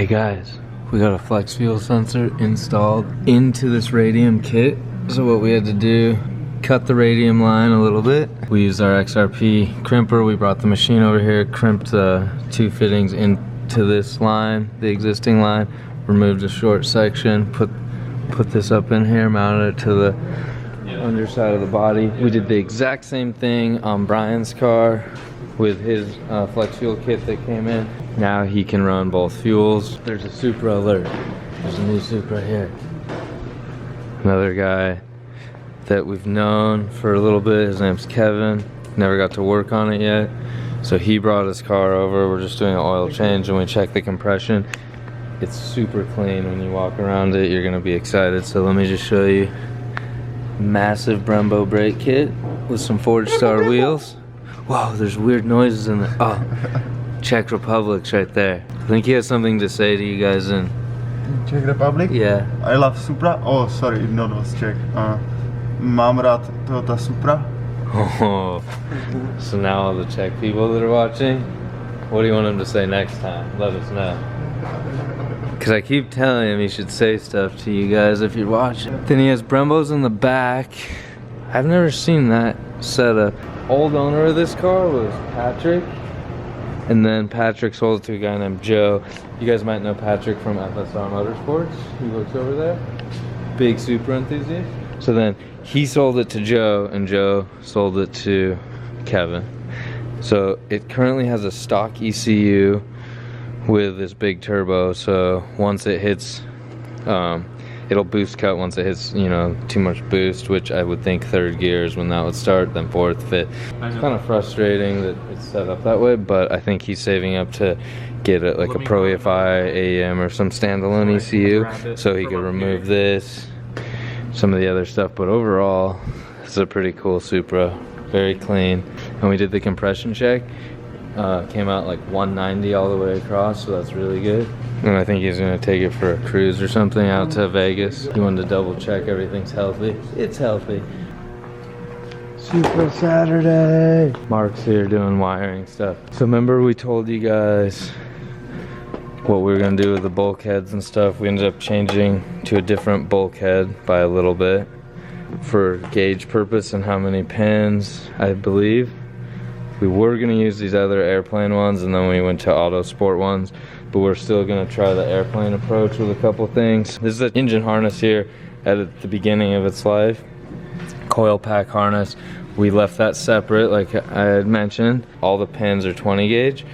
Hey guys, we got a flex fuel sensor installed into this radium kit. So what we had to do, cut the radium line a little bit. We used our XRP crimper. We brought the machine over here, crimped the two fittings into this line, the existing line, removed a short section, put this up in here, mounted it to the underside of the body. We did the exact same thing on Brian's car with his flex fuel kit that came in. Now he can run both fuels. There's a Supra alert. There's a new Supra here. Another guy that we've known for a little bit, his name's Kevin. Never got to work on it yet. So he brought his car over. We're just doing an oil change and we check the compression. It's super clean. When you walk around it, you're gonna be excited. So let me just show you. Massive Brembo brake kit with some Forged Star wheels. Whoa, there's weird noises in there. Oh, Czech Republic's right there. I think he has something to say to you guys in Czech Republic? Yeah. I love Supra. Oh, sorry, no, it was Czech. Mám rád Toyota Supra. Oh, so now all the Czech people that are watching, what do you want him to say next time? Let us know. Because I keep telling him he should say stuff to you guys if you're watching. Then he has Brembos in the back. I've never seen that setup. Old owner of this car was Patrick. And then Patrick sold it to a guy named Joe. You guys might know Patrick from FSR Motorsports. He works over there. Big Supra enthusiast. So then he sold it to Joe and Joe sold it to Kevin. So it currently has a stock ECU with this big turbo, so once it hits, it'll boost cut once it hits, you know, too much boost, which I would think third gear is when that would start, then fourth, fifth. It's kind of frustrating that it's set up that way, but I think he's saving up to get it like a Pro EFI AEM or some standalone ECU, so he could remove this, some of the other stuff. But overall, it's a pretty cool Supra, very clean. And we did the compression check. Came out like 190 all the way across, so that's really good. And I think he's gonna take it for a cruise or something out to Vegas. He wanted to double check everything's healthy. It's healthy. Super Saturday. Mark's here doing wiring stuff. So remember we told you guys what we were gonna do with the bulkheads and stuff. We ended up changing to a different bulkhead by a little bit for gauge purpose and how many pins, I believe. We were gonna use these other airplane ones and then we went to auto sport ones, but we're still gonna try the airplane approach with a couple things. This is an engine harness here at the beginning of its life. Coil pack harness. We left that separate like I had mentioned. All the pins are 20 gauge.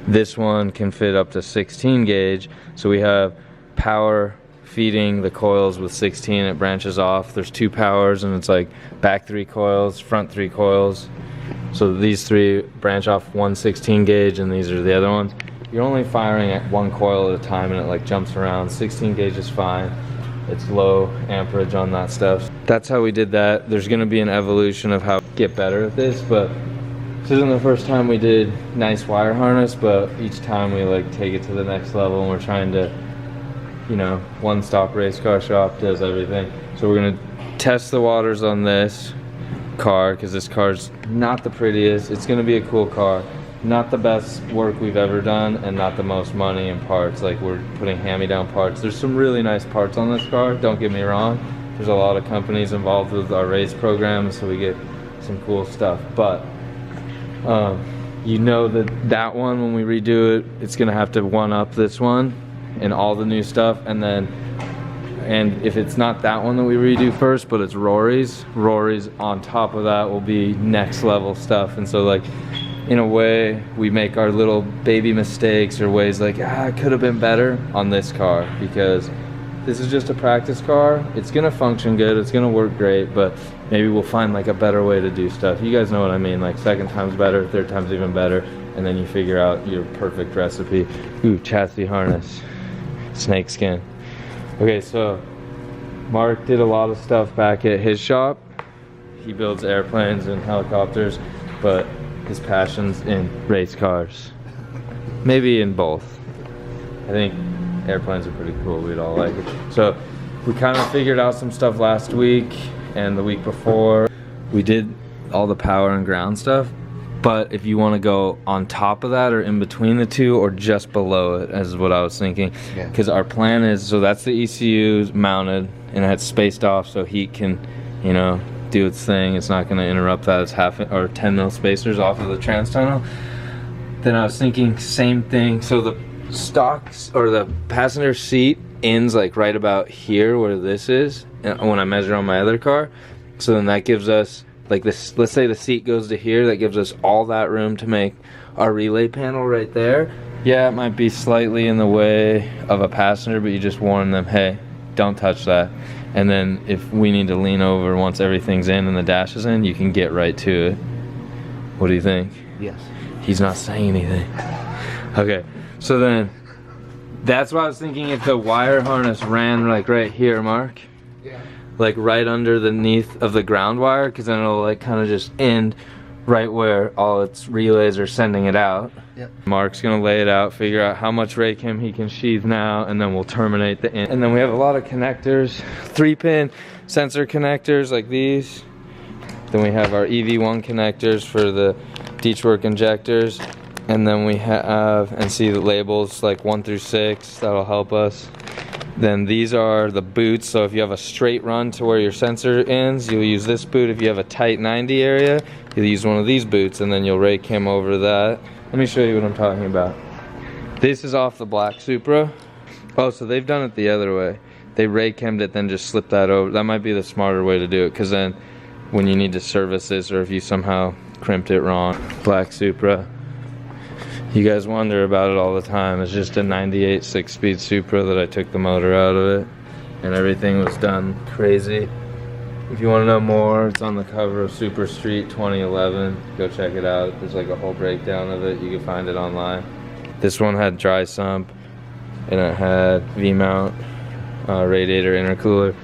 This one can fit up to 16 gauge. So we have power feeding the coils with 16, it branches off. There's two powers and it's like back 3 coils, front 3 coils. So these 3 branch off 116 gauge and these are the other ones. You're only firing at 1 coil at a time and it like jumps around. 16 gauge is fine. It's low amperage on that stuff. That's how we did that. There's gonna be an evolution of how to get better at this, but this isn't the first time we did nice wire harness, but each time we like take it to the next level and we're trying to, you know, one-stop race car shop does everything. So we're gonna test the waters on this car because this car's not the prettiest. It's gonna be a cool car, not the best work we've ever done and not the most money in parts. Like we're putting hand-me-down parts. There's some really nice parts on this car, don't get me wrong. There's a lot of companies involved with our race program, so we get some cool stuff, but you know that one, when we redo it, it's gonna have to one-up this one and all the new stuff. And if it's not that one that we redo first, but it's Rory's on top of that will be next level stuff. And so like, in a way, we make our little baby mistakes or ways like, it could have been better on this car because this is just a practice car. It's gonna function good, it's gonna work great, but maybe we'll find like a better way to do stuff. You guys know what I mean, like second time's better, third time's even better, and then you figure out your perfect recipe. Ooh, chassis harness, snake skin. Okay, so Mark did a lot of stuff back at his shop. He builds airplanes and helicopters, but his passion's in race cars. Maybe in both. I think airplanes are pretty cool, we'd all like it. So we kind of figured out some stuff last week and the week before. We did all the power and ground stuff. But if you want to go on top of that or in between the two or just below it, is what I was thinking. Because our plan is, so that's the ECU mounted and it's spaced off so heat can, you know, do its thing. It's not going to interrupt that. It's 10 mil spacers off of the trans tunnel. Then I was thinking same thing. So the stocks or the passenger seat ends like right about here where this is when I measure on my other car. So then that gives us like this, let's say the seat goes to here, that gives us all that room to make our relay panel right there. Yeah, it might be slightly in the way of a passenger, but you just warn them, hey, don't touch that. And then if we need to lean over once everything's in and the dash is in, you can get right to it. What do you think? Yes. He's not saying anything. Okay, so then that's why I was thinking if the wire harness ran like right here, Mark. Yeah. Like right underneath of the ground wire, because then it'll like kind of just end right where all its relays are sending it out. Yep. Mark's gonna lay it out, figure out how much RADGEN he can sheath now, and then we'll terminate the end. And then we have a lot of connectors, 3-pin sensor connectors like these. Then we have our EV1 connectors for the Deechwork injectors. And then we have, and see the labels like 1 through 6, that'll help us. Then these are the boots, so if you have a straight run to where your sensor ends, you'll use this boot. If you have a tight 90 area, you'll use one of these boots, and then you'll RADGEN over that. Let me show you what I'm talking about. This is off the black Supra. Oh, so they've done it the other way. They RADGENed it, then just slip that over. That might be the smarter way to do it, because then when you need to service this, or if you somehow crimped it wrong. Black Supra. You guys wonder about it all the time. It's just a 98 6-speed Supra that I took the motor out of it, and everything was done crazy. If you want to know more, it's on the cover of Super Street 2011. Go check it out. There's like a whole breakdown of it. You can find it online. This one had dry sump, and it had V-mount, radiator intercooler.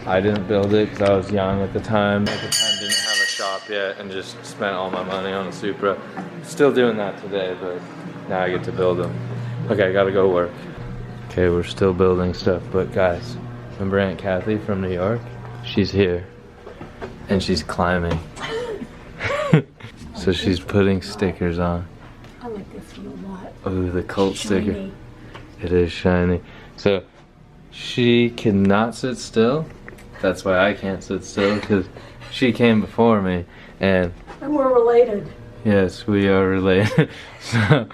I didn't build it because I was young at the time. At the time, didn't have a shop yet, and just spent all my money on a Supra. Still doing that today, but now I get to build them. Okay, I gotta go work. Okay, we're still building stuff, but guys, remember Aunt Kathy from New York? She's here, and she's climbing. So she's putting stickers on. I like this one a lot. Oh, the cult sticker. Shiny. It is shiny. So she cannot sit still. That's why I can't sit still, because she came before me, and we're related. yes, we are related. So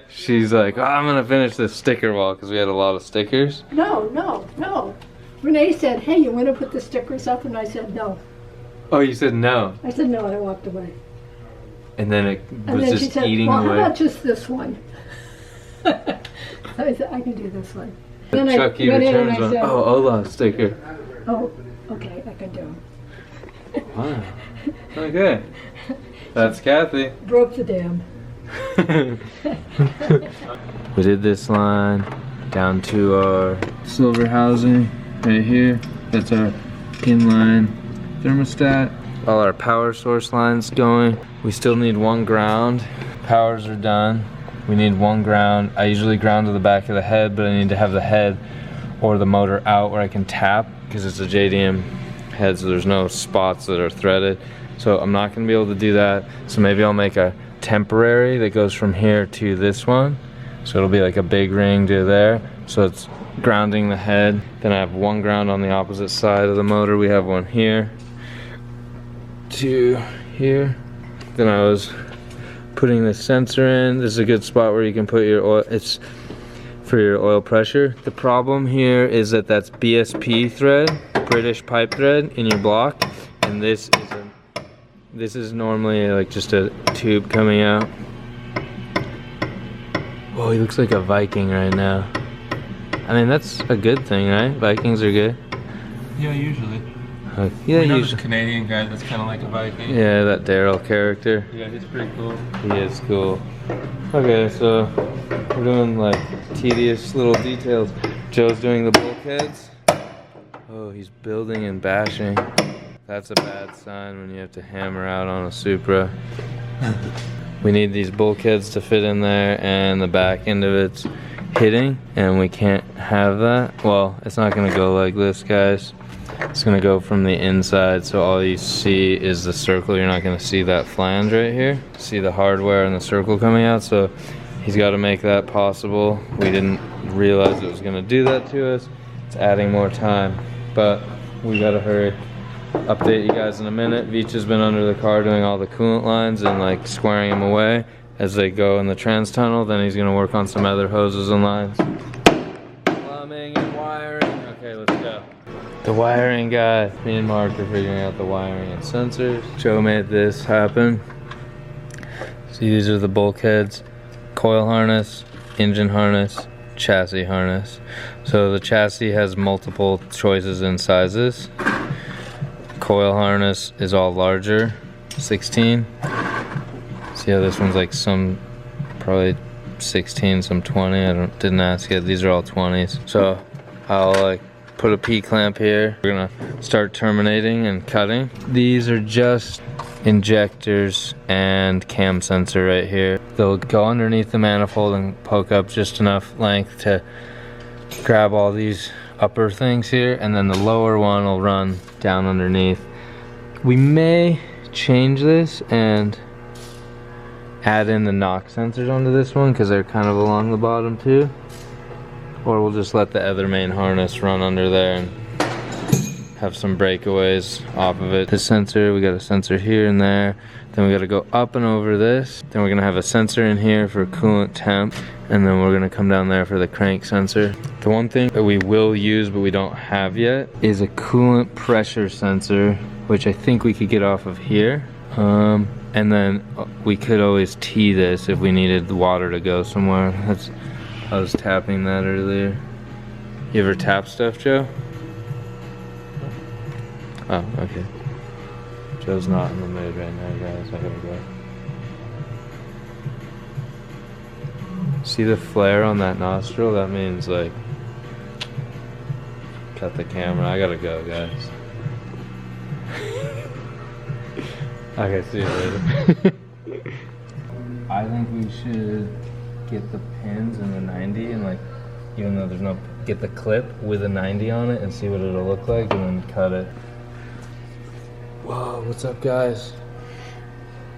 she's like, oh, I'm gonna finish this sticker wall, because we had a lot of stickers. No. Renee said, hey, you want to put the stickers up? And I said, no. Oh, you said no. I said, no, and I walked away. And then it And was then she just said, eating well, away. how about just this one? I said, I can do this one. Then I Chucky went in and returns I one. said, Oh, Ola sticker. oh, okay, I can do them. Wow. Okay. That's Kathy. Broke the dam. We did this line down to our silver housing right here. That's our inline thermostat. All our power source lines going. We still need one ground. Powers are done. We need one ground. I usually ground to the back of the head, but I need to have the head or the motor out where I can tap, because it's a JDM head, so there's no spots that are threaded. So I'm not gonna be able to do that. So maybe I'll make a temporary that goes from here to this one. So it'll be like a big ring to there. So it's grounding the head. Then I have one ground on the opposite side of the motor. We have one here to here. Then I was putting the sensor in. This is a good spot where you can put your oil. It's for your oil pressure. The problem here is that that's BSP thread, British pipe thread in your block, and this is normally like just a tube coming out. Whoa, he looks like a Viking right now. I mean, that's a good thing, right? Vikings are good. Yeah, usually. Yeah, We know usually. this Canadian guy that's kind of like a Viking. Yeah, that Daryl character. Yeah, he's pretty cool. He is cool. Okay, so we're doing like tedious little details. Joe's doing the bulkheads. Oh, he's building and bashing. That's a bad sign when you have to hammer out on a Supra. We need these bulkheads to fit in there, and the back end of it's hitting, and we can't have that. Well, it's not gonna go like this, guys. It's gonna go from the inside, so all you see is the circle. You're not gonna see that flange right here. See the hardware and the circle coming out, so he's gotta make that possible. We didn't realize it was gonna do that to us. It's adding more time, but we gotta hurry. Update you guys in a minute. Veech's been under the car doing all the coolant lines and like squaring them away as they go in the trans tunnel. Then he's gonna work on some other hoses and lines. Plumbing and wiring. Okay, let's go. The wiring guy. Me and Mark are figuring out the wiring and sensors. Joe made this happen. See, these are the bulkheads. Coil harness, engine harness, chassis harness. So the chassis has multiple choices in sizes. Coil harness is all larger, 16. See how this one's like some probably 16, some 20. Didn't ask yet. These are all 20s. So I'll like put a P-clamp here. We're gonna start terminating and cutting. These are just injectors and cam sensor right here. They'll go underneath the manifold and poke up just enough length to grab all these upper things here, and then the lower one will run down underneath. We may change this and add in the knock sensors onto this one because they're kind of along the bottom too. Or we'll just let the other main harness run under there and have some breakaways off of it. This sensor, we got a sensor here and there. Then we got to go up and over this. Then we're gonna have a sensor in here for coolant temp. And then we're gonna come down there for the crank sensor. The one thing that we will use but we don't have yet is a coolant pressure sensor, which I think we could get off of here. And then we could always tee this if we needed the water to go somewhere. I was tapping that earlier. You ever tap stuff, Joe? Oh, okay. Joe's not in the mood right now, guys. I gotta go. See the flare on that nostril? That means like cut the camera. I gotta go, guys. Okay, see you later. I think we should get the pins in the 90 and like, even though there's no, get the clip with a 90 on it and see what it'll look like and then cut it. Whoa, what's up, guys?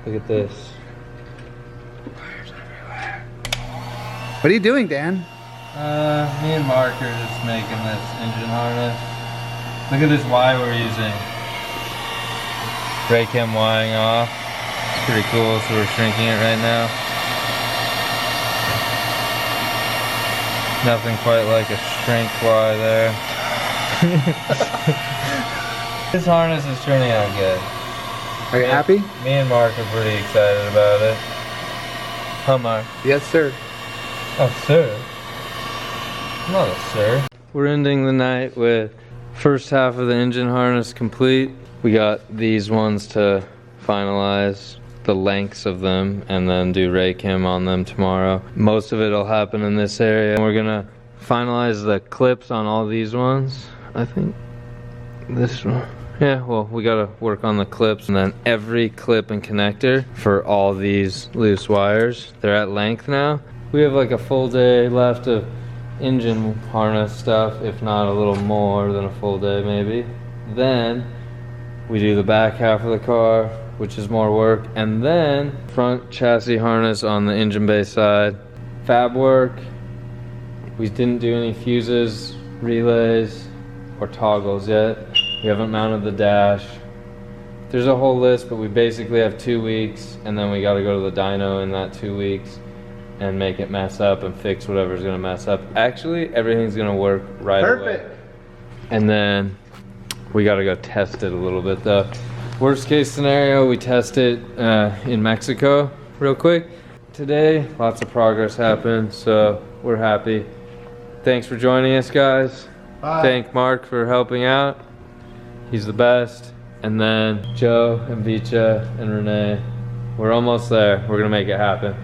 Look at this. Wires everywhere. What are you doing, Dan? Me and Mark are just making this engine harness. Look at this wire we're using. Brake cam wiring off. It's pretty cool, so we're shrinking it right now. Nothing quite like a shrink wire there. This harness is turning out good. Are you happy? Me and Mark are pretty excited about it. Huh, Mark? Yes, sir. Oh, sir? Not a sir. We're ending the night with first half of the engine harness complete. We got these ones to finalize the lengths of them and then do ray cam on them tomorrow. Most of it will happen in this area. We're gonna finalize the clips on all these ones. I think this one. Yeah, well, we gotta work on the clips and then every clip and connector for all these loose wires. They're at length now. We have like a full day left of engine harness stuff, if not a little more than a full day maybe. Then we do the back half of the car, which is more work, and then front chassis harness on the engine bay side. Fab work. We didn't do any fuses, relays, or toggles yet. We haven't mounted the dash. There's a whole list, but we basically have 2 weeks, and then we gotta go to the dyno in that 2 weeks and make it mess up and fix whatever's gonna mess up. Actually, everything's gonna work right away. Perfect. And then we gotta go test it a little bit though. Worst case scenario, we test it in Mexico real quick. Today, lots of progress happened, so we're happy. Thanks for joining us, guys. Bye. Thank Mark for helping out. He's the best. And then Joe and Veecha and Renee. We're almost there. We're gonna make it happen.